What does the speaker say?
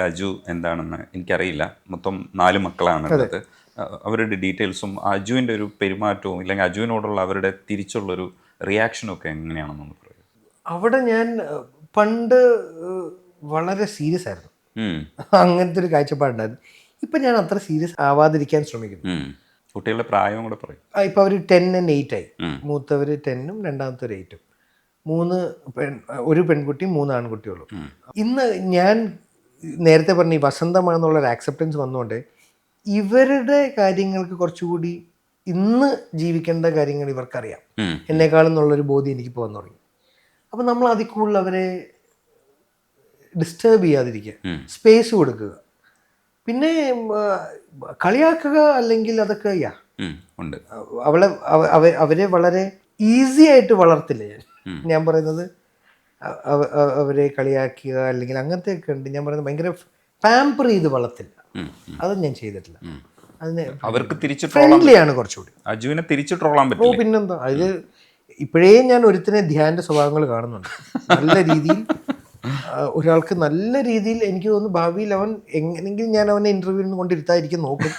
അജു എന്താണെന്ന് എനിക്കറിയില്ല. മൊത്തം 4 മക്കളാണുള്ളത്. അവരുടെ ഡീറ്റെയിൽസും അജുവിൻ്റെ ഒരു പെരുമാറ്റവും ഇല്ലെങ്കിൽ അജുവിനോടുള്ള അവരുടെ തിരിച്ചുള്ളൊരു റിയാക്ഷനും ഒക്കെ എങ്ങനെയാണെന്നൊന്ന് പറയും. അവിടെ ഞാൻ പണ്ട് വളരെ സീരിയസ് ആയിരുന്നു. അങ്ങനത്തെ ഒരു കാഴ്ചപ്പാടുണ്ടായിരുന്നു. ഇപ്പം ഞാൻ അത്ര സീരിയസ് ആവാതിരിക്കാൻ ശ്രമിക്കുന്നു. കുട്ടികളുടെ പ്രായവും കൂടെ പറയും. ഇപ്പം അവർ 10 and 8 ആയി. മൂത്തവർ 10ഉം രണ്ടാമത്തെ 8ഉം. ഒരു പെൺകുട്ടിയും 3 ആൺകുട്ടികളും. ഇന്ന് ഞാൻ നേരത്തെ പറഞ്ഞ ഈ വസന്തമാണെന്നുള്ളൊരു ആക്സെപ്റ്റൻസ് വന്നുകൊണ്ട് ഇവരുടെ കാര്യങ്ങൾക്ക് കുറച്ചുകൂടി ഇന്ന് ജീവിക്കേണ്ട കാര്യങ്ങൾ ഇവർക്കറിയാം എന്നെക്കാളും എന്നുള്ളൊരു ബോധ്യം എനിക്കിപ്പോൾ വന്നു തുടങ്ങി. അപ്പം നമ്മൾ അതിൽ കൂടുതൽ അവരെ ഡിസ്റ്റർബ് ചെയ്യാതിരിക്കുക, സ്പേസ് കൊടുക്കുക, പിന്നെ കളിയാക്കുക അല്ലെങ്കിൽ അതൊക്കെ ഉണ്ട്. അവരെ വളരെ ഈസി ആയിട്ട് വളർത്തില്ല ഞാൻ പറയുന്നത്. അവരെ കളിയാക്കുക അല്ലെങ്കിൽ അങ്ങനത്തെ ഒക്കെ ഉണ്ട്. ഞാൻ പറയുന്നത് ഭയങ്കര പാമ്പർ ചെയ്ത് വളർത്തില്ല, അതും ഞാൻ ചെയ്തിട്ടില്ല. അതിന് അവർക്ക് തിരിച്ച് ഫ്രണ്ട്ലിയാണ് കുറച്ചുകൂടി. അജുവിനെ തിരിച്ച് ട്രോളാൻ പറ്റും. പിന്നെന്താ, അത് ഇപ്പോഴേ ഞാൻ ഒരുത്തിനെ ധ്യാൻ്റെ സ്വഭാവങ്ങൾ കാണുന്നുണ്ട്. നല്ല രീതിയിൽ ഒരാൾക്ക് നല്ല രീതിയിൽ എനിക്ക് തോന്നുന്നു ഭാവിയിൽ അവൻ എങ്ങനെയെങ്കിലും ഞാൻ അവനെ ഇന്റർവ്യൂവിന് കൊണ്ടിരുത്താതിരിക്കും നോക്കും.